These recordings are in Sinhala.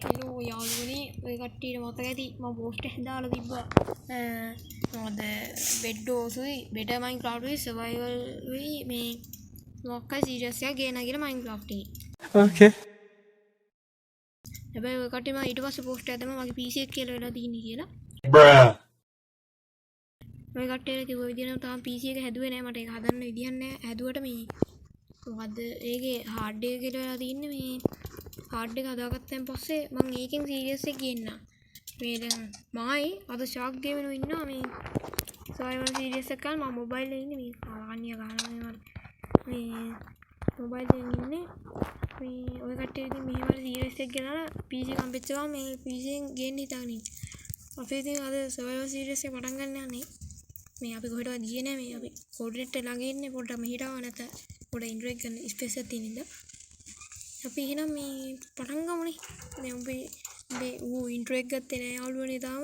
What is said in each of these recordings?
hello යාළුවනේ ඔය කට්ටියට මතක ඇති මම පෝස්ට් එකක් දාලා තිබ්බා මොකද බෙඩ්ඩෝසුයි බෙටර් මයින්ක්‍රාෆ්ට් උයි සර්වයිවල් උයි මේ මොකක් හරි සීරියස් එකක් ගේන කියලා මයින්ක්‍රාෆ්ට් එකේ Okay. හැබැයි ඔය කට්ටිය මම ඊට පස්සේ පෝස්ට් එකක් දැම්මා මගේ PC එක කියලා වෙලා තියෙන්නේ කියලා Bruh. ඔය කට්ටියට කිව්ව විදිහටම තාම PC එක හැදුවේ නැහැ මට ඒක හදන්න විදියක් නැහැ හැදුවට මේ මොකද්ද ඒකේ හાર્ඩ් එක කියලා වෙලා තියෙන්නේ මේ හાર્ඩ් එක හදාගත්තන් පස්සේ මම ඒකෙන් සීරියස් එක ගේන්න මේ දැන් මායි අද ෂාක් ගේමිනු ඉන්නවා මේ සර්වයිවල් සීරියස් එක ගන්න මම මොබයිල් එකේ ඉන්නේ මේ ආනිය ගන්නවා මේ මොබයිල් එකෙන් ඉන්නේ මේ ඔය කට්ටිය ඉතින් මෙහෙම සීරියස් එක ගෙනලා PC කම්පියුටර් එකම මේ PC එකෙන් ගේන්න හිතාගෙන ඉන්නේ අපි ඉතින් අද සර්වයිවල් සීරියස් එක පටන් ගන්න යන්නේ මේ අපි කොහෙටවත් ගියේ නැහැ මේ අපි කෝඩිනේට් ළඟ ඉන්නේ පොඩ්ඩක් මෙහෙට ආව නැත පොඩ ඉන්ට්‍රෝ එක ගන්න ස්පේස් එකක් තියෙන ඉඳලා අපි එහෙනම් මේ පටන් ගමුනේ දැන් උඹේ ඌ ඉන්ට්‍රෝ එක ගත්තේ නෑ යාළුවනේ තාම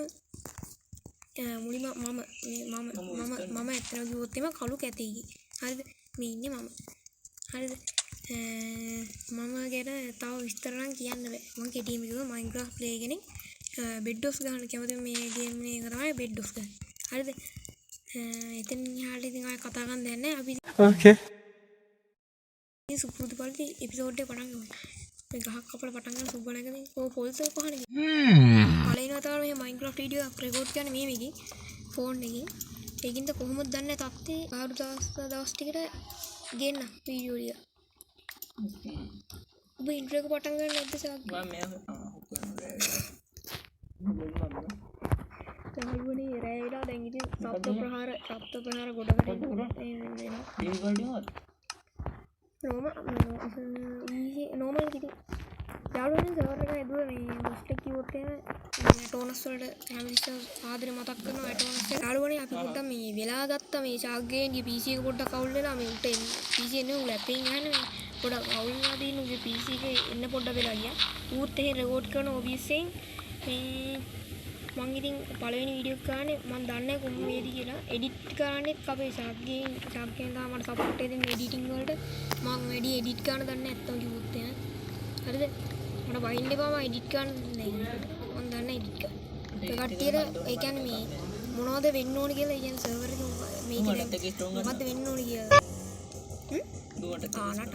මුලින්ම මම ඇත්තටම කිව්වොත් එම කළු කැතේකි හරිද මේ ඉන්නේ මම හරිද මම ගැන තව විස්තර නම් කියන්න බෑ මම කෙටියෙන් කිව්වා මයින්ක්‍රාෆ්ට් ප්ලේ කෙනෙක් බෙඩ්ඩොස් ගන්න කැමති මේ ගේම් එක තමයි බෙඩ්ඩොස් ගන්න හරිද එතන යාළුවා ඉතින් ආයෙ කතා කරන්න දෙයක් නෑ අපි Okay. සුපුරුදු පරිදි එපිසෝඩ් එක පටන් ගමු. මේ ගහක් කපලා පටන් ගන්න සුබ නැගදී කො පොල්ස් එක පහනේ. පළවෙනි වතාවට මේ මයින්ක්‍රාෆ්ට් වීඩියෝ එකක් රෙකෝඩ් කරන්නේ මේ මේකේ ෆෝන් එකකින්. ඒකින්ද කොහොමද දන්නේ තත්ත්වේ ආරු දවස් ටිකට ගේන්න වීඩියෝ එක. ඔබ ඉන්ට්‍රෝ එක පටන් ගන්න නැද්ද සාක්? මම යාළුවනේ රැය වෙලා දැන් ඉතින් සප්ත ප්‍රහාර ගොඩකට එනවා. නෝමල් ඉතින් යාළුවනේ සර්වර් එක හැදුවා මේ මොස්ට් එක කිව්වොත් එහෙම ටෝනස් වලට හැමතිස්සෙම ආදරේ මතක් කරනවා ටෝනස් එක යාළුවනේ අපි පොඩ්ඩක් මේ වෙලා ගත්තා මේ ශාග්ගේගේ PC එක පොඩ්ඩක් අවුල් වෙලා මේ උට PC එක නේ ලැප් එකෙන් යන්නේ මේ පොඩ්ඩක් අවුල් වෙලා දින උගේ PC එකේ එන්න පොඩ්ඩක් වෙලා ගියා ඌත් එහෙ රෙකෝඩ් කරන OBS එකෙන් මේ මං ඉතින් පළවෙනි වීඩියෝ එක ගානේ මං දන්නේ කොහොම වේද කියලා එඩිට් කරන්නෙත් අපේ ශාග්ගේන් තමයි මට සපෝට් එක දෙන්නේ එඩිටින් වලට මං වැඩි එඩිට් කරන්න දන්නේ නැත්තම් කිව්වොත් එහෙම හරිද මට වයින් එපා මම එඩිට් කරන්න නෑ මං දන්නේ එඩිට් කරන්න ඒ කට්ටියට ඒ කියන්නේ මේ මොනවද වෙන්න ඕනේ කියලා ඒ කියන්නේ සර්වර් එක මේක මොකද්ද වෙන්න ඕනේ කියලා ආනට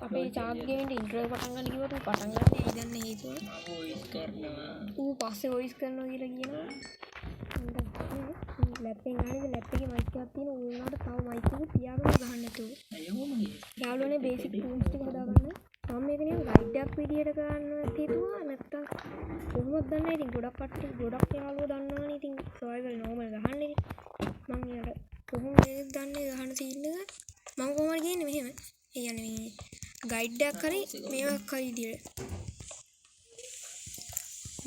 අපේ චාට් ගේමින් ඉන්ට්‍රෝ පටන් ගන්න කිව්වොත් පටන් ගන්න ඇයි දන්නේ හේතුව වොයිස් කරනවා ඌ පස්සේ වොයිස් කරනවා කියලා කියනවා ලැප් එකෙන් ගහන්නේ ලැප් එකේ මයික් එකක් තියෙන ඌ උනාට තව මයික් එකක් තියාගෙන ගහන්න නැතුව අයියෝ මගේ යාළුවනේ බේසික් ටූල්ස් ටික හදාගන්න මම මේක නිකන් ගයිඩ් එකක් විදියට ගන්න හිතුවා නැත්තම් කොහොමද දන්නේ ඉතින් ගොඩක් යාළුවෝ දන්නවනේ ඉතින් සර්වයිවල් නෝමල් ගහන්නේ මම ඊට කොහොමද දන්නේ ගහන සීන් එක මම කොහොමද කියන්නේ මෙහෙම ඒ කියන්නේ මේ ගයිඩ් එකක් හරි මේවක් හරි විදියට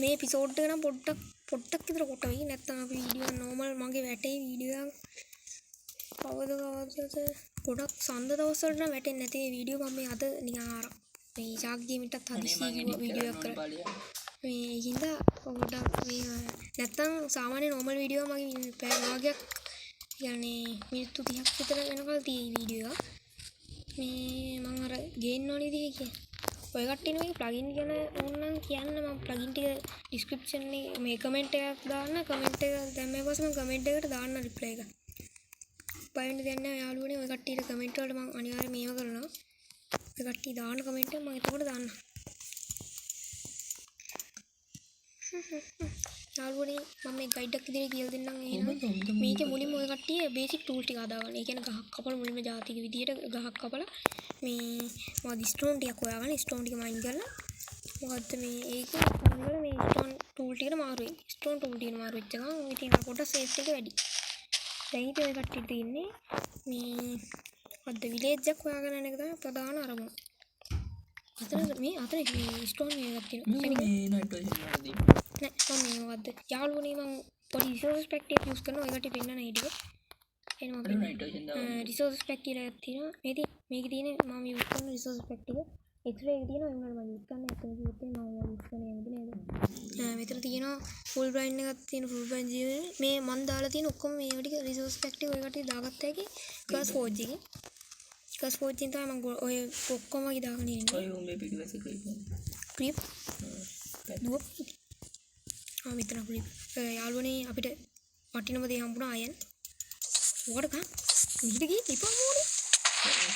මේ එපිසෝඩ් එක නම් පොඩ්ඩක් විතර කොට වෙයි නැත්නම් අපි වීඩියෝ නෝමල් මගේ වැටේ වීඩියෝ එකක් කවදද ගොඩක් සඳ දවස් වලට නම් වැටෙන්නේ නැති මේ වීඩියෝ මම මේ අද නිකන් ආර මේ ශාක් ගේමින්ටත් හදිස්සි වීඩියෝ එකක් කරා මේ හින්දා පොඩ්ඩක් මේ නැත්නම් සාමාන්‍ය නෝමල් වීඩියෝ මගේ පැය භාගයක් يعني මිනිත්තු 30ක් විතර වෙනකල් තියෙයි වීඩියෝ එක මේ මම අර ගේන්න ඕනේ ඉතින් කියන්නේ ඔය කට්ටියනේ මේ ප්ලගින් ගැන ඕනනම් කියන්න මම ප්ලගින් ටික ඩිස්ක්‍රිප්ෂන් එකේ මේ කමෙන්ට් එකක් දාන්න කමෙන්ට් එක දැම්මේ පස්සේ මම කමෙන්ට් එකට දාන්න රිප්ලයි එක. බයින්න දෙන්න යාළුවනේ ඔය කට්ටියට කමෙන්ට් වලට මම අනිවාර්යයෙන් මේව කරනවා. ඔය කට්ටිය දාන්න කමෙන්ට් එක මම එතකොට දාන්න. යාළුවනේ මම මේ ගයිඩ් එකක් විදිහට කියලා දෙන්නම් එහෙනම් මේකේ මුලින්ම ඔය කට්ටිය බේසික් ටූල් ටික හදාගන්න. ඒ කියන්නේ ගහක් කපලා මුලින්ම ජාතික විදිහට ගහක් කපලා මේ මොකද ස්ටෝන් ටිකක් හොයාගන්න ස්ටෝන් ටික මයින් කරලා මොකද්ද මේ ඒක වල මේ ස්ටෝන් ටූල් ටිකට මාරු වෙයි. ස්ටෝන් ටූල් ටිකට මාරු වෙච්ච ගමන් ඔය තියෙන පොඩ්ඩක් සේෆ්ටි එක වැඩි. දැන් ඉතින් ඔය කට්ටියට තියෙන්නේ මේ මොකද්ද විලේජ් එකක් හොයාගන්න යන එක තමයි ප්‍රධාන අරමුණ. අතන ස්ටෝන් එකක් තියෙනවා. මේ නයිට්‍රෝජන් වලදී නෑ මම මොකද්ද යාළුවනේ මම පොඩි රිසෝර්ස් පැක් එකක් යූස් කරනවා. ඔය කට්ටිය පෙන්නන හිටියේ. එනවා අපි නයිට්‍රෝජන් දාන්න රිසෝර්ස් පැක් කියලා එකක් තියෙනවා. මේකේ තියෙන මම යූස් කරන රිසෝර්ස් පැක් ටික එක්ස්රේ එක තියෙනවා. ඒ වුණාට මම යූස් කරන්නේ නැත්නම් කිව්වොත් මම යූස් කරන්නේ නේද? මෙතන තියෙනවා ෆුල් බ්‍රයින් එකක් තියෙන ෆුල් බ්‍රයින් ජීවන මේ මම දාලා තියෙන ඔක්කොම මේ ටික රිසෝර්ස් පැක් ටික ඔය කට්ටිය දාගත්ත එකේ කස් ෆෝජ් එකේ කස් ෆෝජ් එකෙන් තමයි මම ඔය ඔක්කොම වගේ දාගෙන ඉන්නේ. ඔය උඹේ පිටිපස්සේ කයිද ක්‍රීප් දුව මෙතන ක්‍රීප් යාළුවනේ අපිට වටිනම දේ හම්බුණා අයන් ඕකට ගන්න මිහිට ගිහින් ඉපන් ඕනේ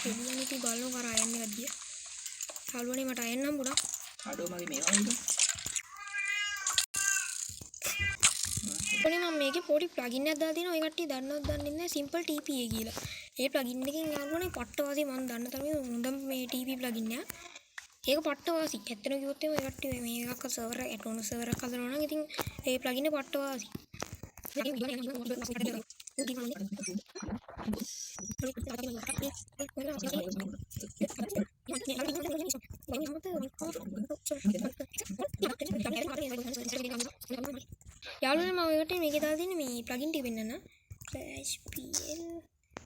එළියෙන් ඉතින් බලනවා කර අයන් එකක් ගියා යාළුවනේ මට අයන් හම්බුණා අඩෝ මගේ මේවා නේද මම මේකේ පොඩි ප්ලගින් එකක් දාලා තියෙනවා. ඔය කට්ටිය දන්නවද දන්නේ නැහැ simple TPA කියලා. ඒ ප්ලගින් එකෙන් යාළුවනේ පට්ට වාසිය මම දන්න තරමේ හොඳම මේ TP ප්ලගින් එක. ඒක පට්ට වාසි. ඇත්තටම කිව්වොත් එimhe ඔය කට්ටිය මේකක සර්වර් ඇටෝනස් සර්වර් එකක් හදනවා නම් ඉතින් ඒ ප්ලගින් එක පට්ට වාසි. යාළුවනේ මම ඔයකට මේකේ දාලා තියෙන්නේ මේ ප්ලගින් ටික වෙන්නන්න flash pl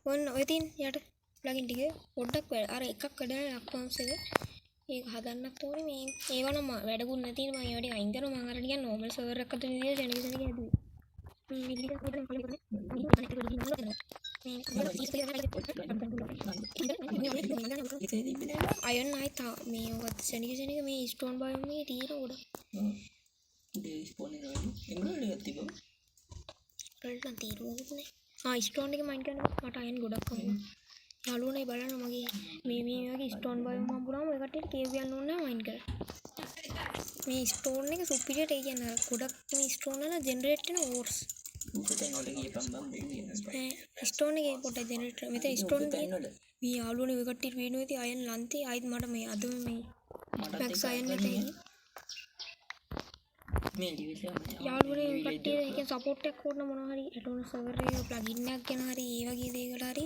ඔන්න ඔය තියෙන යට ප්ලගින් ටික පොඩ්ඩක් අර එකක් වැඩ අක්වන්ස් එක ඒක හදන්නත් ඕනේ මේ ඒව නම් වැඩකුත් නැති නේ මම ඒවා ටික අයින් කරනවා මම අර නිකන් normal server එකක් අතර විදියට ජනක ජනක හැදුවේ මේ විදිහට හදන්න කලින් මේ අයන් ආයිත් මේ ඔකත් ජනක ජනක මේ ස්ටෝන් බයෝම් එකේ තියෙන උඩ උඩේ ස්පෝන් එක වැඩි එම්බ්‍රොයිඩරි එකක් තිබ්බා රල්ටන් තීරුවකුනේ ස්ටෝන් එක මයින් කරනකොට මට අයන් ගොඩක් හම්බුණා යාළුවනේ බලන්න මගේ මේ වගේ ස්ටෝන් බයෝම් හම්බුනාම ඔය කට්ටියට කේව් යන්න ඕනේ නැහැ මයින් කරලා මේ ස්ටෝන් එක සුපිරියට ඒ කියන්නේ ගොඩක් මේ ස්ටෝන් වල ජෙනරේට් වෙන ඕර්ස් උඩට එනකොට ගියපම් බම් දෙන්නේ ස්ටෝන් එකේ පොඩ්ඩක් ජෙනරේට් මෙතන ස්ටෝන් එකේ මේ යාළුවනේ ඔය කට්ටියට වීනෝ ඉතින් අයන් ලන්තේ ආයිත් මට මේ අද මේ මැක්ස් අයන් නැතේ මේ ඩිවිෂන් යාළුවනේ ඔය කට්ටිය එකෙන් සපෝට් එකක් ඕන මොනවා හරි ඇටෝනස් සර්වර් එකේ ප්ලගින් එකක් ගැන හරි ඒ වගේ දේකට හරි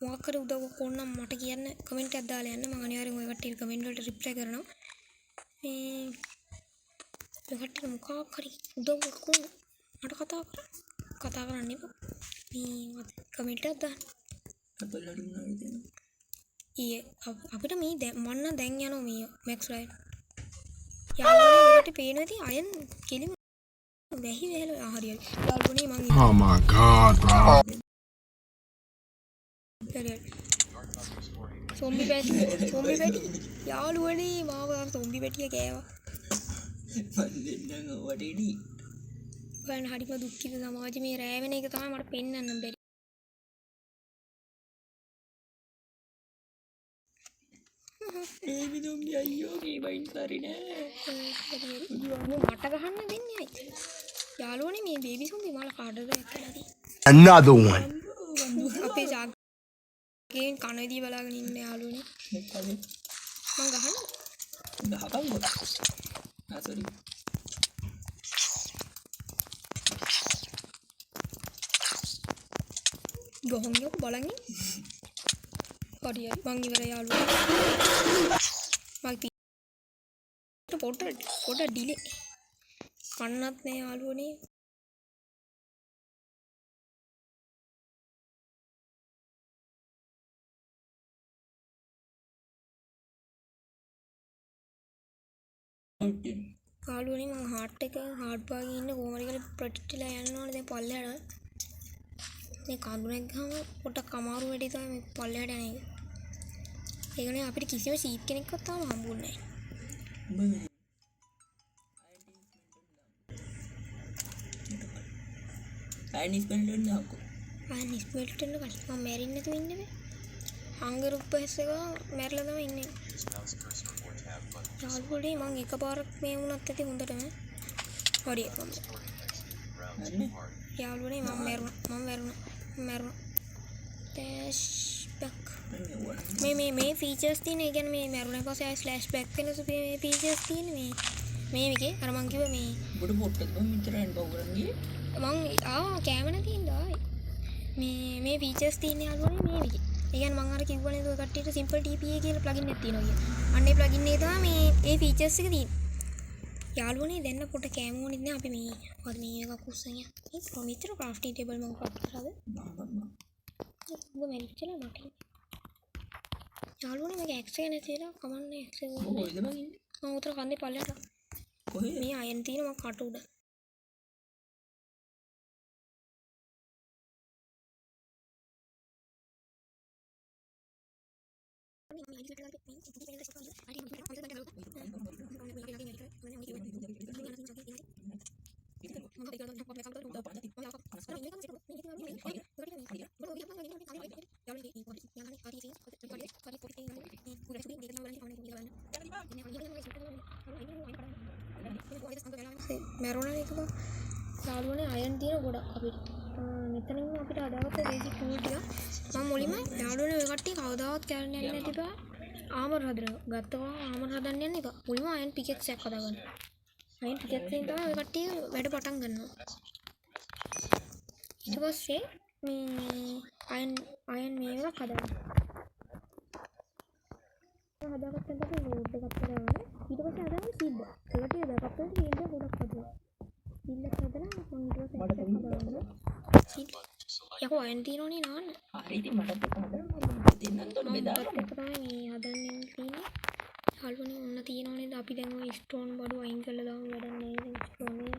මොකක් හරි උදව්වක් ඕන නම් මට කියන්න කමෙන්ට් එකක් දාලා යන්න මම අනිවාර්යෙන් ඔය කට්ටියට කමෙන්ට් වලට රිප්ලයි කරනවා මේ ඔය කට්ටියට මොකක් හරි උදව්වක් ඕන මට කතා කරන්න එපා මේ කමෙන්ට් එකක් දාන්න අපලට මොනවද ඊයේ අපිට මේ මන්න දැන් යනවා මේ මැක්ස් රයිඩ් යාළුවනේ ඔයාලට පේනවා ඉතින් අයන් කෙලිම වැහි වැහලා හරි යාළුවනේ මං Oh my god, bro. හරි සොම්බි පැටි යාළුවනේ මාව සොම්බි පැටිය කෑවා මන් දෙන්නම වටේදී ඔයන් හරිම දුක්ඛිත සමාජෙ මේ රෑ වෙන එක තමයි මට පෙන්වන්න බැරි බේබි දොම්බි අයියෝ ගේ බයින් සරි නෑ මට ගහන්න දෙන්නේ ඇයි යාළුවනේ මේ බේබි සොම්බි මාල කාටද එක්කලා තියෙන්නේ Another one. අපේ ජාගේන් කනදී බලාගෙන ඉන්න යාළුවනේ කලින් මං ගහන්න ගහපන් ගොඩ සෝරි ගොහොන්ගේ බලන්න හරි මං ඉවරයි යාළුවනේ මම පොඩ ඩිලේ කන්නත් නෑ යාළුවනේ යාළුවනේ මං හાર્ට් පාගේ ඉන්න කොහමද කියලා ප්‍රොටෙක්ට් වෙලා යන්න ඕනේ දැන් පල්ලෙහාට මේ කඳුනෙක් ගහම පොඩක් අමාරු වැඩි තමයි මේ පල්ලෙහාට යන එක ඒකනේ අපිට කිසිම සීප් කෙනෙක්වත් තාම හම්බුන්නේ නැහැ අයිනිස්මෙන්ට් වෙන්න හම්කෝ නිස්මෙල්ට් වෙන්න කලින් මම මැරෙන්නේ නැතුව ඉන්නේ මේ හංගර් උපැස් එක මැරලා තමයි ඉන්නේ යාළුවනේ මං එකපාරක් මේ වුණත් ඇති හොඳටම හරි යාළුවනේ මම මැරුණා ඩෑෂ් බැක් මේ ෆීචර්ස් තියෙන ඒ කියන්නේ මේ මැරුණා පස්සේ ආයි ස්ලෑෂ් බැක් වෙන මේ ෆීචර්ස් තියෙන මේ එකේ අර මං කිව්වා මේ බොඩ පොට්ටක් මම මෙතරෙන් බව කරන් ගියේ මං කැමන තියෙනවා මේ ෆීචර්ස් තියෙන යාළුවනේ මේ එකේ ඒ කියන්නේ මං අර කිව්වා නේද ඔය කට්ටියට simple tpa කියලා ප්ලගින් එකක් තියෙනවා කියලා අන්න ඒ ප්ලගින් එක තමයි මේ ඒ ෆීචර්ස් එක තියෙන්නේ යාළුවනේ දැන් පොට කැම ඕනෙත් නෑ අපි මේ මොකද මේ එකක් උස්සන් යන්න මේ ප්‍රොමිතර ක්‍රාෆ්ටිං ටේබල් මම කප් කරාද ඔබ මෙලිච්චලා මට යාළුවනේ මගේ ඇක්ස් එක නැතිලා කමන්නේ ඇක්ස් එක කොහෙද මං ඉන්නේ මම උතර කන්දේ පල්ලෙහාට කොහෙද මේ අයන් තියෙන මම කට උඩ මැරුණ එක යාළුවනේ අයන් තියෙන ගොඩක් අපිට මෙතනින් අපිට අදාගත්ත බේසික් ටූල් ටික මම මුලින්ම යාළුවනේ ඔය කට්ටිය කවදාවත් කැලේ යන්නේ නැති බා ආමර් හදනවා ගත්තා ආමර් හදන්න යන්නේ එක මුලින්ම අයන් පිකෙක්ස් එකක් හදාගන්න අයන් පිකෙක්ස් එකෙන් තමයි ඔය කට්ටිය වැඩ පටන් ගන්නවා ඊට පස්සේ මේ අයන් මේක හදාගන්න හදාගත්තට පස්සේ රෝඩ් එකක් හදාගන්න ඊට පස්සේ හදාගන්න සීඩ් ඒකට හදාගත්තට සීඩ් එක ගොඩක් හදලා සීඩ් එක හදලා කොන්ට්‍රෝල් සෙට් එකක් හදාගන්න සීඩ් යකෝ අයන් තියෙනවනේ නාන්න හරි ඉතින් මටත් එක හදන්න දෙන්නත් ඕනේ බෙදාගන්න ඒක තමයි මේ හදන්න තියෙන්නේ හල්වනේ ඔන්න තියෙනවනේ අපි දැන් ඔය ස්ටෝන් බඩු අයින් කරලා දාමු වැඩක් නෑ දැන් ස්ටෝන් එක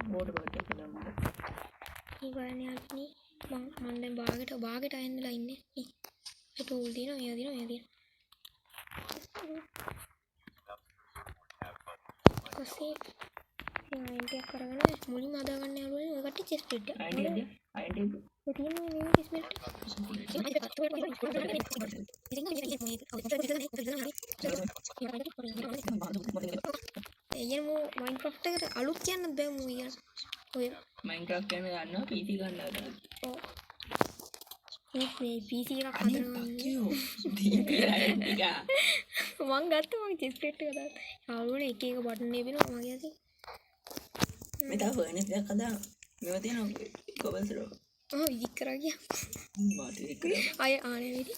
බෝඩ් බෝඩ් එක දාන්න මේ ගානේ යන්නේ මම දැන් බාගෙට අයන්නලා ඉන්නේ නේ ඒ ටූල් තියෙනවා මෙයා තියෙනවා කොසේ අයින්ට් එක කරගෙන මුලින්ම හදාගන්න යාළුවනේ ඔය කට්ටිය චෙස්ට් ප්ලේට් එක අයිඩි ඔය තියෙන්නේ මේ චෙස්ට් ප්ලේට් එයම මයින්ක්‍රාෆ්ට් එකට අලුත් කියන්නත් බෑ මූ කියන ඔය මයින්ක්‍රාෆ්ට් කියන්නේ ගන්නවා PC ගන්න හදනවා ඔව් මේ PC එකක් හදනවා DP අයිඩි එක මං ගත්තා මගේ චෙස්ට් ප්ලේට් එක දාලා යාළුවනේ එක එක බටන් එවෙනවා මගේ අතේ මේ තව ෆර්නස් එකක් හදාන මේවා තියෙනවා කොබල්ස් රෝ විදික් කරා ගියා මාත් ඒක අය ආනේ විදි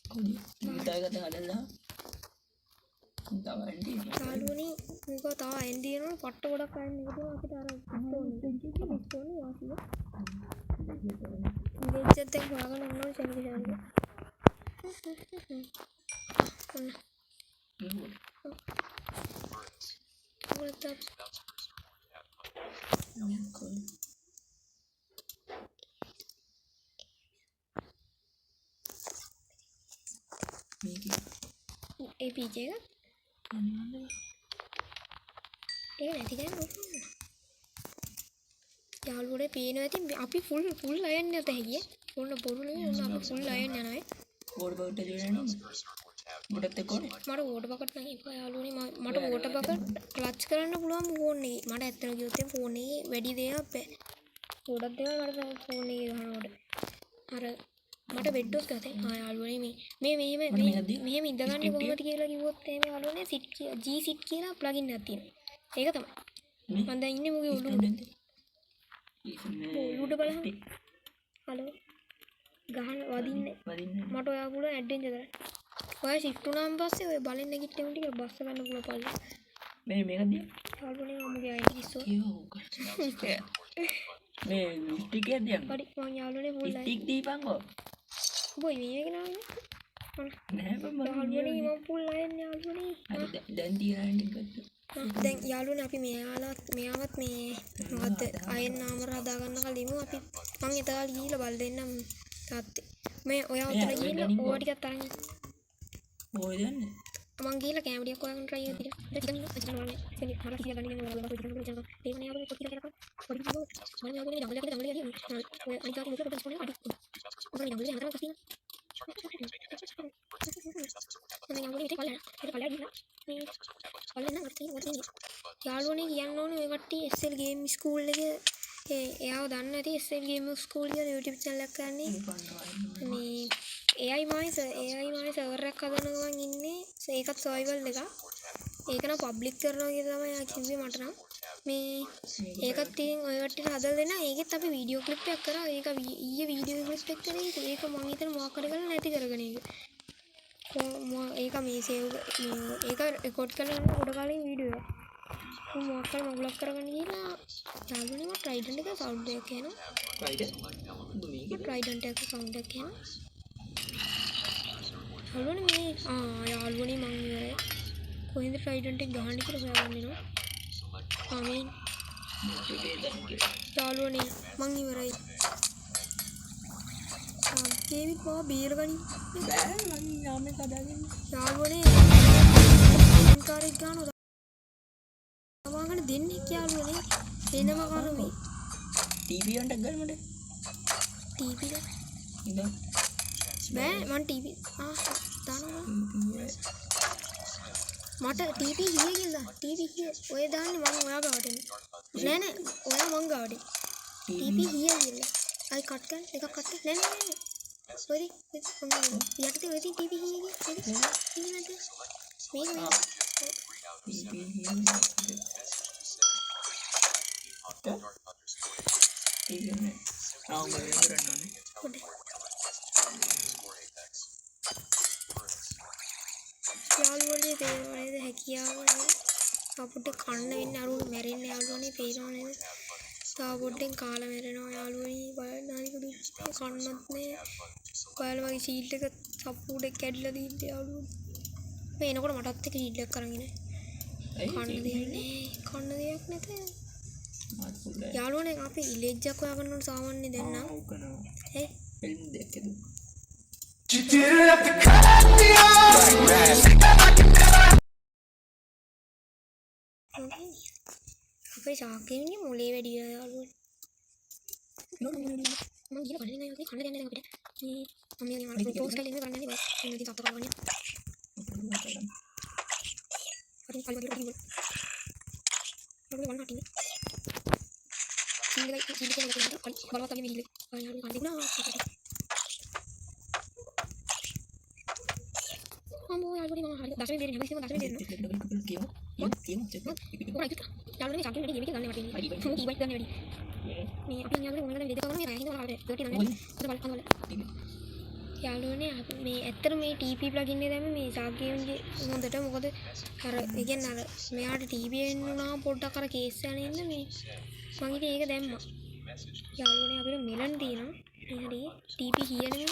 කොහොමද ඉතාලකට හදලා තව ඇන්ටි යාළුවනේ මේක තව අයින් දිනනවා පට්ට ගොඩක් අයින් එකතු අපිට අර ස්ටෝනේ වාසිය ඉංග්‍රීසියෙන් දැන් හොයාගන්න ඕනේ චැනල් එක ඔන්න ඔකට ඒ පීජ එක ඒ නැති ගන්න යාළුවනේ පේනවා ඇති අපි ෆුල් අයන් නැත හැකියේ ඕන බොරු නෙවෙයි ඕන අපි ෆුල් අයන් යනවා බෝඩ් බෝඩ් එක දෙන්න බෝඩත් එක්ක ඕනේ මට වෝටර් බකට් නැහැ ඒක යාළුවනේ මට වෝටර් බකට් ක්ලච් කරන්න පුළුවන් ෆෝන් එකේ මට ඇත්තට කිව්වොත් ෆෝන් එකේ වැඩි දේවල් බෑ ගොඩක් දේවල් මට ෆෝන් එකේ ගන්නකොට අර මට වෙඩ්ඩොස් ගතේ යාළුවනේ මෙහෙම ඉඳගන්නේ කොහොමද කියලා කිව්වොත් එහෙම යාළුවනේ සිට් G සිට් කියලා ප්ලගින් එකක් තියෙනවා ඒක තමයි මම දැන් ඉන්නේ මුගේ උඩ බලන්න හලෝ ගහන්න වදින්නේ මට ඔයා පුළුවන් ඇඩ්වෙන්චර් කරන්න ඔය ෂිෆ්ට් වුණාන් පස්සේ ඔය බලෙන් නැගිටින්න ටික බස් ගන්න පුළුවන් පල්ලෙ මේ මේක දිය යාළුවනේ මමගේ අයිඩි කිස්සෝ මේ ස්ටික් එකක් දියන් හරි මම යාළුවනේ ෆුල් ස්ටික් දීපන්කෝ බොයි මේක නෑ නෑ බම් යාළුවනේ මම ෆුල් අයන් යාළුවනේ දැන් තියන ටික දැන් යාළුවනේ අපි මෙයාවත් මේ මොකද්ද අයන් නාමර හදාගන්න කලින්ම අපි මම එතකාල ගිහිල්ලා බල දෙන්නම් තාත්තේ මේ ඔයා උතන ගිහිල්ලා ඕවා ටිකක් අරන් ඕයි දන්නේ මං ගිහිල්ලා කැමරා ටිකක් හොයාගෙන try යාළුවනේ කියන්න ඕනේ ඔය කට්ටිය SL game school එකේ එයාව දන්න ඇති SL game school කියන YouTube channel එකක් ගන්නේ මේ AI මායි සර්වර් එකක් හදන ගමන් ඉන්නේ ඒකත් survival එකක් ඒක නම් පබ්ලික් කරනවා කියලා තමයි යා කිව්වේ මට නම් මේ ඒකත් ඉතින් ඔය කට්ටියට හදලා දෙන්න ඒකෙත් අපි වීඩියෝ ක්ලිප් එකක් කරා ඒක ඊයේ වීඩියෝ ක්ලිප් එක කරේ ඒක මම හිතන මොකක් හරි කරලා නැති කරගෙන ඒක මේ සේව් ඒක රෙකෝඩ් කරලා යන ගොඩ කාලේ වීඩියෝ එක මොකක් හරි මගලක් කරගෙන ගිහලා යාළුවනේ මට ට්‍රයිඩන්ට් එක සවුන්ඩ් එකක් එනවා ට්‍රයිඩන්ට් එක සවුන්ඩ් එකක් එනවා යාළුවනේ මේ යාළුවනේ මං ඉවරයි කොහෙන්ද ට්‍රයිඩන්ට් එක ගහන්න කියලා හොයාගන්න ඉනවා ආමීන් යාළුවනේ මං ඉවරයි කේවිත් මාව බේරගනි බෑ මං යාමේ කඩාගෙන යාළුවනේ කාරෙක් ගන්නවා තවාගෙන දෙන්නේ යාළුවනේ එනම කරුමේ ටීවී එකක් ගන්න මට ටීවී එක ඉන්න බෑ මං ටීවී දානවා මට ටීවී ගියේ කියලා TP here ඔය දාන්නේ මම ඔයා ගාවට නෑ නෑ ඔයා මං ගාවට TP here කියලා අයි කට් කරන්න එකක් කට් කරන්න නෑ නෑ ඔය යටතේ ඔය TP here කියලා ඉන්නේ නැද්ද මේක යාළුවනේ පේනවා නේද හැකියාව අපිට කන්න වෙන්නේ අර මැරෙන්න යාළුවනේ පේනවා නේද තා පොඩ්ඩෙන් කාලා මැරෙනවා යාළුවනේ බලන්න අනික දුක් කන්නත් නෑ ඔයාලා වගේ ෂීල්ඩ් එක සප්පුඩේ කැඩිලා දින්න යාළුවනේ මේ එනකොට මටත් එක ෂීල්ඩ් එකක් අරන් ඉන්නේ කන්න දෙයක් නැත යාළුවනේ අපි ඉලෙජ්ජක් හොයාගන්න ඕන සාමාන්‍ය දැන් නම් ඈ film දෙකද You didn't have to cut me off. අපේ ශාකේන්නේ මොලේ වැඩි යාළුවනේ මම ගිහලා කන්නේ නැහැ කන්න දෙන්නේ නැහැ අපිට මේ මම මේ පෝස්ට් එකේ ඉන්න ගන්න නේ බස් ඉන්න ඉතින් අප්ප කරවන්නේ හරි කල්ප කරලා ඉන්න මම වන්න හටිනේ සීලයි සීලේ බලවත් අපි විහිලේ යාළුවෝ කන්නේ නා අම්මෝ යාළුවනේ මම හරි දශමේ දෙන්නේ හැමතිස්සෙම දශමේ දෙන්න කියමු යාළුවනේ ශාකේ වැඩි මේක ගන්න වටින්නේ මම කීබයිට් ගන්න වැඩි මේ අපි යාළුවනේ මොනවද දෙක කරන්නේ රැහින් වල ආවේ 39 අද බලන්න යාළුවනේ මේ ඇත්තට මේ TP ප්ලගින් එක දැම්මේ මේ ශාකේන්ගේ හොඳට මොකද අර ඒ කියන්නේ අර මෙයාට TP එන්න උනා පොඩ්ඩක් අර කේස් යන ඉන්න මේ මම ඉතින් ඒක දැම්මා යාළුවනේ අපිට මෙලන් තියෙනවා මේ හරි TP කියනනේ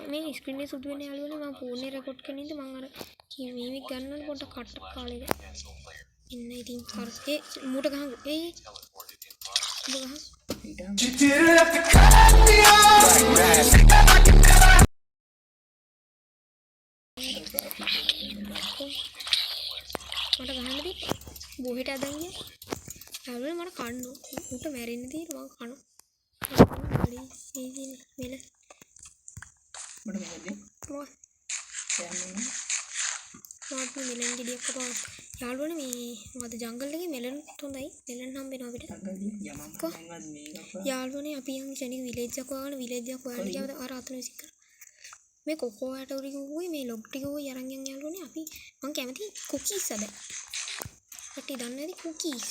මේ ස්ක්‍රීන් එක සුදු වෙන යාළුවනේ මම ෆෝන් එකේ රෙකෝඩ් කරන ඉඳ මම අර මීමික් ගන්නකොට පොඩ්ඩක් කට්ටක් කාලේද ඉන්න ඉතින් කරේ මූට ගහන් ඒ ගහන් You didn't have to cut me off. මට ගහන්නදී බොහෙට අදන් ගියා යාළුවනේ මට කන්න උට මැරෙන්න තියෙන මම කන හරි සීදීනේ මෙල මට මොකද මොකක්ද යන්නේ මාත් මෙලන් ගෙඩියක් කපා යාළුවනේ මේ මොකද ජංගල් එකේ මෙලන් හොඳයි මෙලන් හම්බෙනවා අපිට යමම් මමවත් මේක යාළුවනේ අපි යන් ශනික විලේජ් එකක් හොයාගෙන විලේජ් එකක් හොයන්න ගියාද අර අතන විසික් කර මේ කොකෝ ඇටෝරි කිව්වේ මේ ලොග් ටික ඔය අරන් යන් යාළුවනේ අපි මං කැමති කුකීස් අද කට්ටිය දන්නේ නැති කුකීස්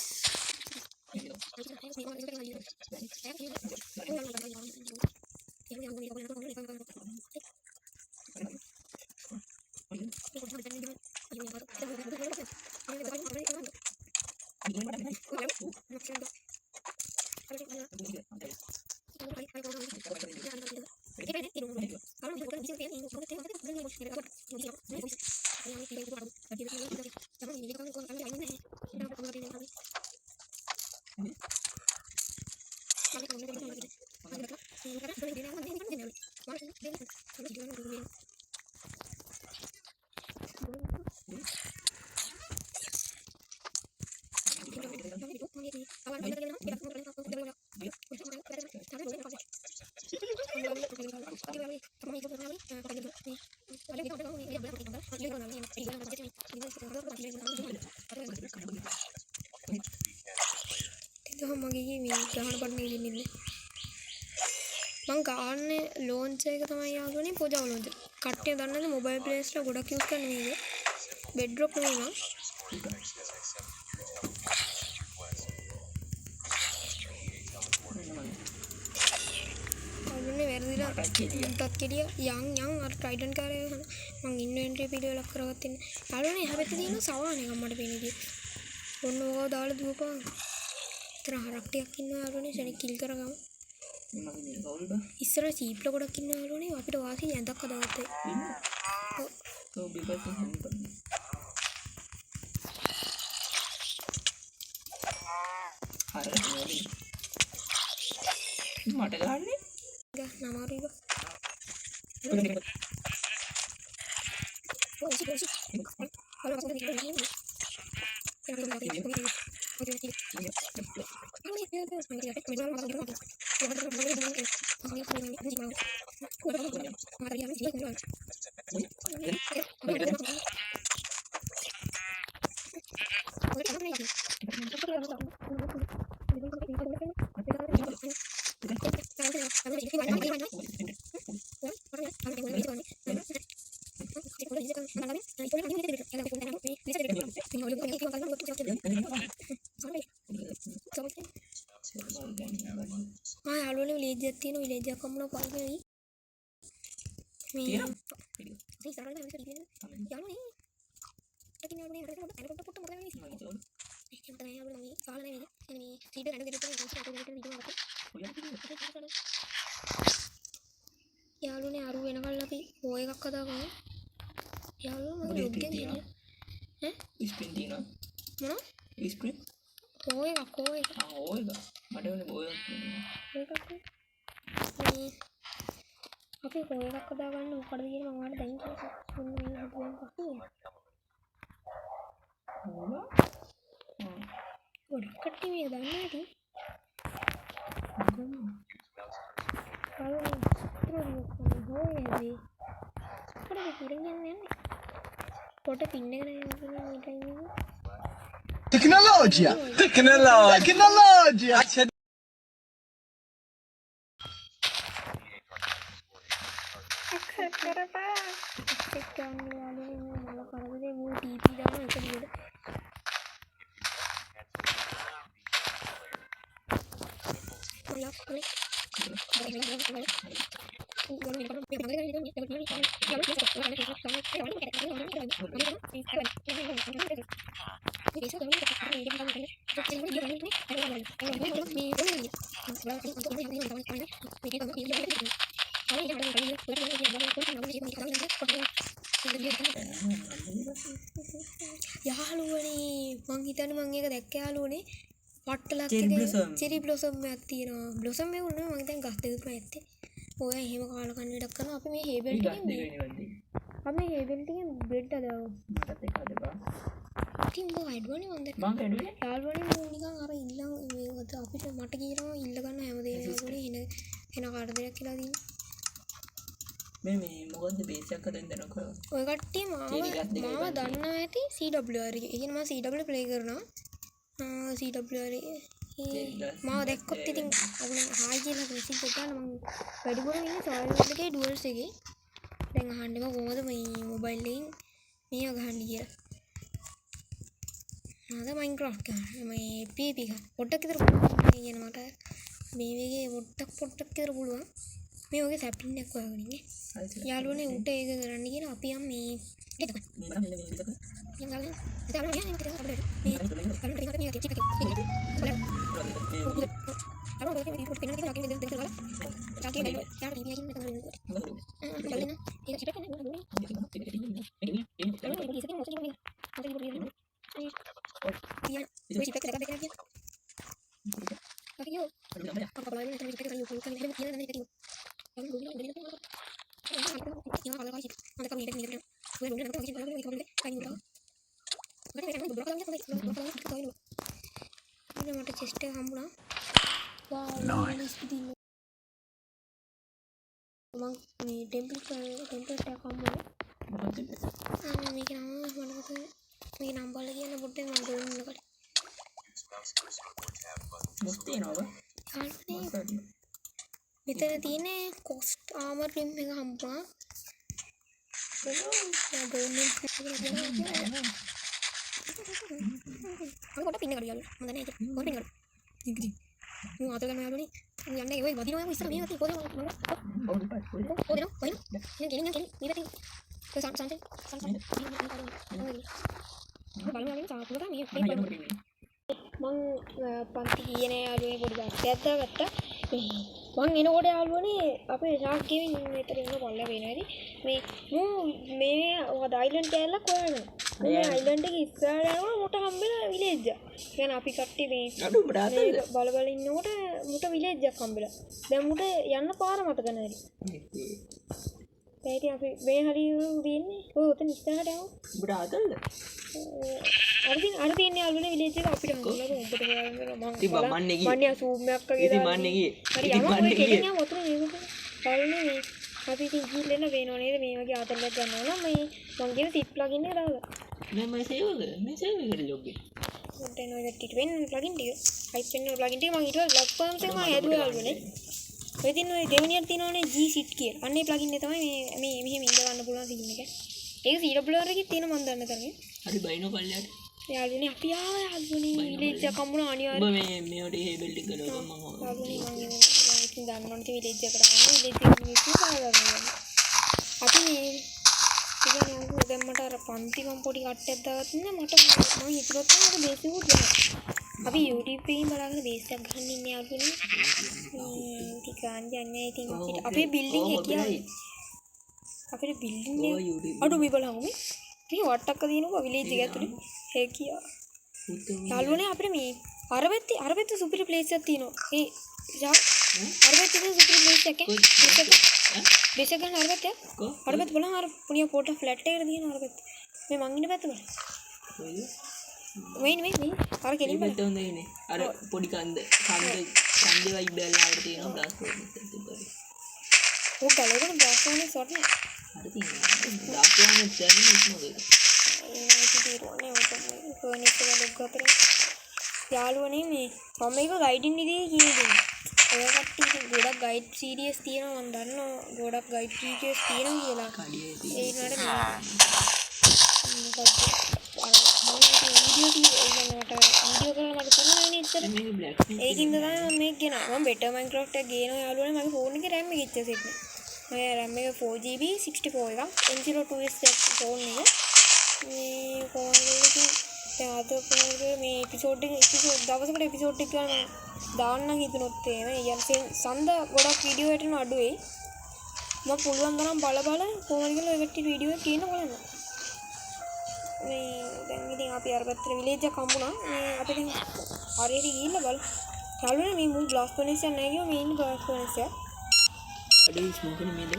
මගේ මේ ගහන බඩනේ ඉන්නේ මං ගාන්නේ ලෝන්ච් එක තමයි යාළුවනේ පොජා ලෝන්ච් කට්ටිය දන්නද මොබයිල් ප්ලේස්ලා ගොඩක් යූස් කරන මේක බෙඩ්රොක් නෙමෙයි නං යාළුවනේ වැරදිලා ටත් කෙඩිය යන් අර ටයිටන් කාරේ මං ඉන්වෙන්ටරි පිළිවෙලක් කරගත්තේ යාළුවනේ එහා පැත්තේ තියෙන සවානේ ගම්මට පේන්නේ ඔන්න ඕවා දාලා දුවපන් හරක් ටිකක් ඉන්නවා යාළුවනේ ශනික කිල් කරගමු මගේ මේ කවුරුද ඉස්සර සීප්ල ගොඩක් ඉන්නවා යාළුවනේ අපිට වාසිය ඇඳක් හදාගත්තා ඉන්න ඔව් බිබත් හම්බුනේ හරි මට ගහන්නේ ගහ නමාරුයි බා යාළුවනේ විලේජ් එකක් තියෙනවා විලේජ් එකක් කම්මන පල්කේ මේ ඒ සරලව මේක දින්නේ යාළුවනේ ඒකින් යාළුවනේ අර පොට මොකද මේ ඒක තමයි යාළුවනේ මේ සාලනේ මේ සීඩර් අඬ දෙන්න යාළුවනේ අරු වෙනකල් අපි ඕ එකක් හදාගමු යාළුවෝ මම ලොග් එකේ ඈ ස්ප්‍රින්ට් තියෙනවා මොනවා ස්ප්‍රින්ට් ඕ එක මට වෙන බෝයක් මේ අපි ඕ එකක් හදාගන්න මොකටද කියලා මම ඔයාලට දැන් කියනවා මොන මේ හදුවන් පස්සේ ගොඩක් කට්ටිය මේක දන්නේ නැති Tecnologia! Tecnologia! යාළුවනේ මං හිතන්නේ මං ඒක දැක්ක යාළුවනේ පට්ටලක් චෙරි බ්ලොසම් එකක් තියෙනවා බ්ලොසම් එක උන්නේ මං දැන් ගස් දෙක තුනක් ඇත්තේ ඔය එහෙම කාලා කන්න වැඩක් කරනවා අපි මේ හේබල් ටිකෙන් අපි මේ හේබල් ටිකෙන් බ්‍රෙඩ් හදාගමු මටත් එක හදපන් ඉතින් මම ඇඩ්වනේ මං දැන් මං කැඩුවේ යාළුවනේ මම නිකන් අර ඉල්ලන් මේකට අපිට මට කියනවා ඉල්ල ගන්න හැමදේම යාළුවනේ එන කාටදයක් කියලා දින්න මේ මොකද්ද බේස් එකක් හදන්න දෙනව කරා ඔය කට්ටිය මාව දන්නා ඇති CWR එක. ඒ කියන්නේ මම CW ප්ලේ කරනවා. CWR මාව දැක්කොත් ඉතින් අපේ හායි කියලා මෙසේජ් එකක් දාන්න මම වැඩිපුරම ඉන්නේ සර්වර් එකේ ඩුවල්ස් එකේ. දැන් අහන්නේ මම කොහොමද මේ මොබයිල් එකෙන් මේව ගහන්නේ කියලා. නේද මයින්ක්‍රාෆ්ට් ගන්න. මේ PvP එක. පොඩ්ඩක් විතර කියන මට මේ වගේ පොඩ්ඩක් විතර පුළුවන්. මේ වගේ සැප්ලින් එකක් හොයාගෙන ඉන්නේ. යාළුවනේ උට ඒක කරන්න කියලා අපි යම් මේ දෙක. යම් ගාලා. ඒක අරගෙන යන්න කියලා අපිට. මේ කරන්න ටිකක් මේ චිප් එකේ. අර ඔය මේ පොඩ් පෙන්නන එක දෙක කරලා. තාකේ නේද? යාර ටීවී එකකින් මෙතන වෙන්නේ. බලන්න. ඒක චිප් එකේ නේද? මට චෙස්ට් එක හම්බුණා. මම මේ ටෙම්ප්ලේට් එකක් හම්බුණා. මේක නම මට මේ නම් බලලා කියන්න පොඩ්ඩක් මම ඩෝන් එකට. මොකද තියනවද? මෙතන තියෙන්නේ කොස්ට් ආමර් රිම් එක හම්බුණා. ඩෝන් එක පින්න කඩියලු මම දන්නේ ඒක මොන පින්න කඩ ඉතින් මම අතල ගන්න යාළුවනේ යන්නේ ඔය වදිනවා මම ඉස්සර මේ වති කොහෙද ඔය ගෙලින් මේ පැත්තේ කො සංසන් බලන්න සාපුරට මේ මං පන්ති කියන යාළුවනේ පොඩි බාස්කට් දාගත්තා මං එනකොට යාළුවනේ අපේ ෂාක් ගේමින් මෙතන ඉන්න පල්ලා වෙනවා ඉතින් මේ ඔය අයිලන්ඩ් කෑල්ලක් හොයනවා මේ අයිලන්ඩ් එකේ ඉස්සරහට යනවා මුට හම්බෙලා විලේජ් එක. කියන්නේ අපි කට්ටිය මේ අඩු බඩ බල ඉන්නකොට මුට විලේජ් එකක් හම්බෙලා. දැන් මුට යන්න පාර මතක නැහැ. දැන් අපි මේ හරිය උදින්නේ. ඔය උතන ඉස්සරහට යමු. බඩ ආතල්ද? අර තියෙන යාළුවනේ විලේජ් එක අපිට හම්බුණා. ඔබට හොයාගන්න මම ඉතින් මන්නේ ගියේ. මන්නේ සූම්යක් වගේ ඉතින් මන්නේ ගියේ. හරි යමු ඔය කෙලින් යමු උතන මේක. බලන්නේ අපි ඉතින් ගිහින් වෙනව නේද මේ වගේ ආතල්ලක් ගන්නවා නම් මේ මං කියන සිප් ප්ලගින් එක දාලා. මේ සේව් එකට ලොග් එක. දැන් ඔය ටික වෙන ප්ලගින් ටික හයිප් වෙන ප්ලගින් ටික මම ඊට ලොග් ෆෝම්ස් එක මම හැදුවා යාළුවනේ. ඔය දින ඔය දෙවෙනියක් තියෙනවනේ G sit කියලා. අන්න ඒ ප්ලගින් එක තමයි මේ මෙහෙම ඉඳ ගන්න පුළුවන් සීන් එක. ඒක CWR එකේ තියෙන මන් දන්න තරගේ. හරි බයිනෝ පල්ලයට. යාළුවනේ අපි ආවා යාළුවනේ විලේජ් එක කම්මුණ ඔබ අනිවාර්යයෙන්. මේවට හේ බිල්ඩින් කරනවා මම. යාළුවනේ මම ඉතින් දන්නවනේ විලේජ් එකට ආවා විලේජ් එකේ මිනිස්සු සාදරනවා. අපි මේ ඉතින් යන්කෝ දැන් මට අර පන්ති මම පොඩි කට්ටයක් දාගත්තා නේ මට මම හිතුවත් මට බේසික් උත් දෙනවා. අපි YouTube එකකින් බලන්න බේස් එකක් ගන්න ඉන්නේ යාළුවනේ. ටික අන්ජන්නේ ඉතින් අපේ බිල්ඩින් එක කියන්නේ අපේ බිල්ඩින් එක අඩු මේ බලමු මේ වට්ටක්ක දිනනවා විලේජ් එක ඇතුලේ ඒ කියා යාළුවනේ අපිට මේ අර පැත්තේ සුපිරි ප්ලේස් එකක් තියෙනවා ඒ යා අර පැත්තේ සුපිරි ප්ලේස් එකක් බේස් එක ගන්න අර පැත්තේ බලන්න අර පුණිය පොට ෆ්ලැට් එකට තියෙන අර පැත්තේ මේ මං ඉන්න පැත්ත බලන්න මේ අර කෙලින් බලන්න හොඳ ඉන්නේ අර පොඩි කන්දේ වයිබ් බැලලාවට තියෙනවා බ්ලාස් ෆර්නස් එකක් තිබ්බා ඕක ගලවගෙන බ්ලාස් ෆර්නස් වටනේ අර තියෙනවා බ්ලාස් ෆර්නස් දැන්නේ ඉක්මනට යාළුවනේ මේ මම මේක ගයිඩින් විදිහේ කියන්නේ ඔය කට්ටිය ගොඩක් ගයිඩ් සීරීස් තියෙනවා මම දන්නවා ගොඩක් ගයිඩ් සීරීස් තියෙනවා කියලා ඒ නඩ වීඩියෝ කරලා මට කරන්න වෙන්නේ ඉතින් ඒකින්ද තමයි මම මේක ගෙනා මම බෙටර් මයින්ක්‍රාෆ්ට් එක ගේනවා යාළුවනේ මගේ ෆෝන් එකේ RAM එක ඉච්ච සෙට් මම RAM එක 4GB 64 එකක් M02S ෆෝන් එක මේ ෆෝන් එකේ දැන් අද කොහොමද මේ එපිසෝඩ් දවසකට එපිසෝඩ් එක ගන්න දාන්න හිතනොත් එහෙම යන්සෙන් සඳ ගොඩක් වීඩියෝ එකට අඩුවේ මම පුළුවන් තරම් බල කොහොමද කියලා ඔය කට්ටිය වීඩියෝ එක කියන්න බලන්න මේ දැන් ඉතින් අපි අර පැත්තේ විලේජ් එක හම්බුණා මේ අපිට හරියට ගිහිල්ලා බලමු යාළුවනේ මේ මුල් බ්ලාස්ට් ෆර්නස් එක නැහැ කිව්වා මේ ඉන්නේ බ්ලාස්ට් ෆර්නස් එක අඩේ ස්මෝක් එක මේද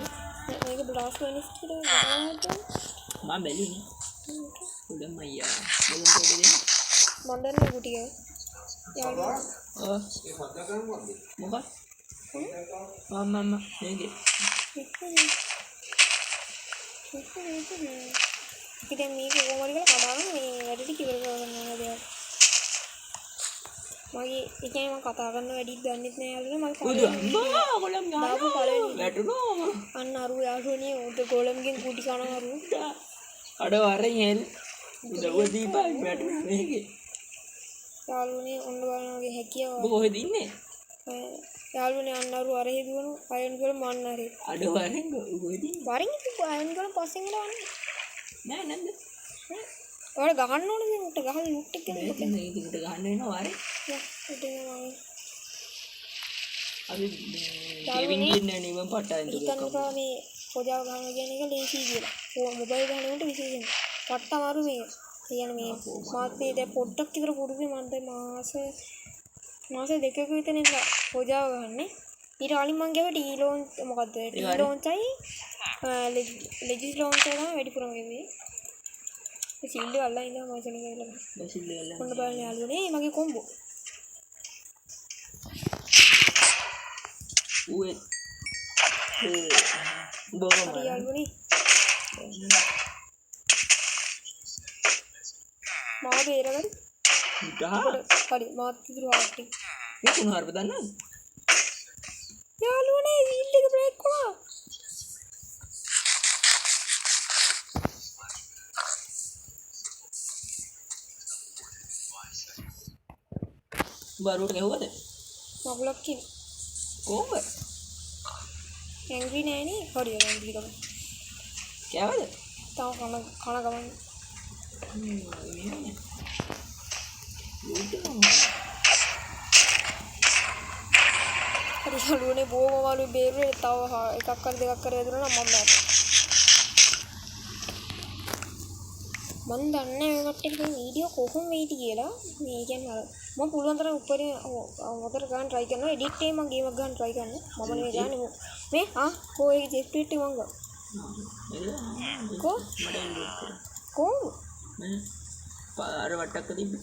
මේක බ්ලාස්ට් ෆර්නස් කියලා මම බැලුනේ උඩම අයියා බලන්න දෙන්න මම දන්නේ කුටිය යාළුවා මොකක් මම මේකේ ඉතින් මේක කොහොමද කියලා කතාවන මේ වැඩි ටික ඉවර කරගන්න ඕනේ මගේ ඉතින් මම කතා කරන වැඩිත් දන්නෙත් නෑ යාළුවනේ මම ගොලම් වැටුණා අන්න අරු යාළුවනේ උඩ ගොලම්ගෙන් කුටි කන අරු අඩ වරෙන් හෙල් උදව දීපා වැටුණා මේකේ යාළුවනේ ඔන්න බලනවාගේ හැකියාව ඔබ කොහෙද ඉන්නේ යාළුවනේ අන්න අරු අර හේදුවන අයන් වල මන්න හරි අඩ වරෙන් කොහෙද වරින් අයන් වල පස්සෙන් ඉලවන්නේ නෑ නැද්ද ඔයාලා ගහන්න ඕනේ නේ උට ගහලා ලුට් එක මේක ගහන්න වෙනවා වරේ අපි ගෙවින් ඉන්නේ නේ මම පටන් දුන්නා මේ පොජාව ගහන කියන එක ලේසි කියලා මොබයිල් ගහනකොට විශේෂයෙන් පට්ට අමාරු මේක කියන්නේ මේ මාත් මේ දැන් පොඩ්ඩක් විතර පුරුදුනේ මම දැන් මාස දෙකක විතර ඉඳලා පොජාව ගහන්නේ ඊට කලින් මම ගියා ටී ලෝන්ච් මොකද්ද ටී ලෝන්ච්යි ලෙජිස් ලෝන්ච් එක තමයි වැඩිපුරම ගෙවේ ඒ සිල්ල අල්ලලා ඉඳලා මම ඉතින් ගිහලා සිල්ල අල්ලලා කොන්න බලන්න යාළුවනේ මගේ කොම්බෝ උේ බොරම යාළුවනේ මාව බේරගන්න හරි මාත් ඉදිරි වාට්ටි මේ කුණ හර්ප දන්නවද යාළුවනේ සීල් එක බ්‍රේක් වුණා බරුවට ගැහුවද මගුලක් කියන කොහොමද ඇංග්‍රි නෑනේ හරියට ඇංග්‍රි තමයි කෑවද තාම කන ගමන් හරි යාළුවනේ බොහොම අමාරුයි බේරුවේ තව එකක් කර දෙකක් කර යදුනා නම් මම නෑ මන් දන්නේ මේ කට්ටිය මේ වීඩියෝ කොහොම වෙයිද කියලා මේ කියන්නේ අර මම පුළුවන් තරම් උඩරින් මොකද ගන්න try කරනවා edit එකේ මම ගේමක් ගන්න try කරනවා මම නෙවෙයි ගන්නේ මේ කෝ ඒ ජෙට් ට්වීට් එක මං ගා කෝ අර වට්ටක්ක තිබ්බ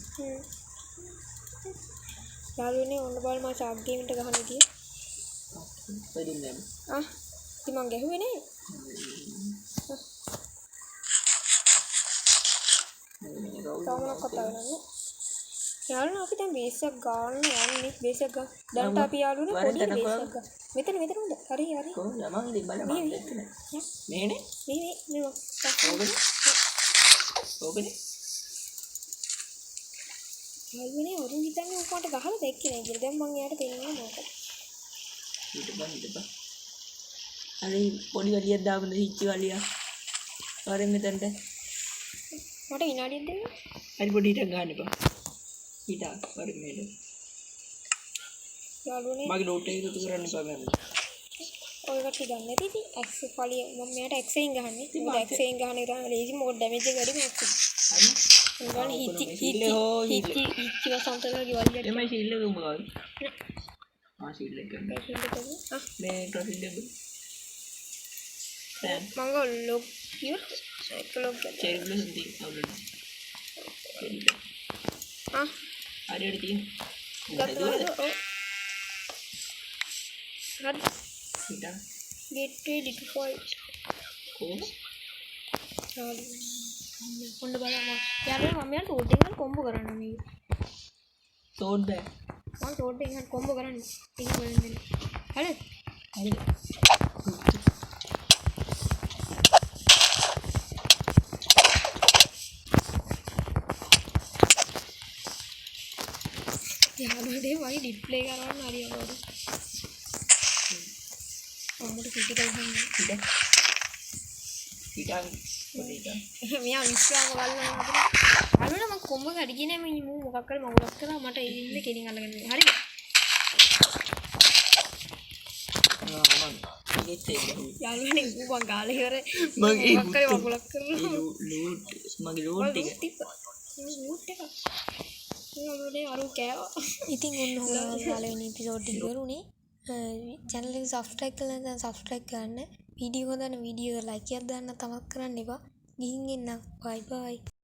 යාළුවනේ ඔන්න බලන්න මම ෂාප් ගේමින්ට ගහන විදිය වෙදින් දැන් ඉතින් මං ගැහුවේ නේ තාමනක් කතා කරන්නේ යාළුවනේ අපි දැන් බේස් එක ගන්න යන්නේ බේස් එක ගන්න. දැන් අපි යාළුවනේ වරෙන් පොඩි තැනක බේස් එක ගන්න. මෙතන හොඳ. හරි. කො ළමං දෙබල මම දෙන්න මේනේ මේ ඕකනේ ඕකනේ යාළුවනේ වරුන් හිතන්නේ උපාට ගහලා දෙක්කේ නෑ කියලා. දැන් මං එයාට දෙන්නවා මොකද? හිටපන් අර පොඩි වලියක් දාපු හිච්චි වලිය වරෙන් මෙතනට මට විනාඩියක් දෙන්න. හරි පොඩි හිටක් ගන්න එපා හිටා වරෙන් මේක යාළුවනේ මගේ නෝට් එක එකතු කරන්න එපා ගන්න ඔය කට ගන්න නැති ඉතින් X ෆලිය මම මෙයාට X එකෙන් ගහන්නේ. මොකද X එකෙන් ගහන එක තමයි ලේසි මොකද ඩැමේජ් එක වැඩි මේ X. හරි උඹන් හිච්චි වසන්තලා ගෙවල් එමයි ශීල්ල එක උඹ ගාව ශීල්ල එක ගන්න මේ ටොසිල් එක දැන් මංග ලොග් කිව්ව ඒක ලොග් කරලා චෙරි බ්ලස් දී අවුලන හරියට තියෙන ගත්තා ඔව් හරි හිටා get ready to fight කො කොන්න බලන්න යාළුවා මම යාට ෂෝට් එකෙන් කොම්බෝ කරන්න මේ සෝඩ් බෑ මම ෂෝට් එකෙන් කොම්බෝ කරන්න ඒක බලන්න දෙන්න හරිද හරිද යාළුවනේ මගේ ඩිස්ප්ලේ කරන්න හරි අමාරුයි අම්මට පිටිකල් ගන්න හිටා පොඩිට මෙයා ඉස්සරහම බලනවා අපිට අනුන මම කොම්බ කඩගෙන මේ මූ මොකක් කරලා මගුලක් කළා මට ඒ ඉන්නේ කෙලින් අල්ලගෙන ඉන්නේ හරිද යාළුවනේ ඌ මං ගාලා ඉවර මගේ මොකක් කරේ මගුලක් කරලා ලූට් මගේ ලූට් එක ලූට් එක යාළුවනේ අරු කෑවා ඉතින් ඔන්න ඔයාලා පළවෙනි එපිසෝඩ් එක ඉවරුනේ channel එක subscribe කරලා නැත්නම් subscribe කරන්න වීඩියෝ හදන වීඩියෝ like එකක් දාන්න තමක් කරන්න එපා ගිහින් එන්න bye bye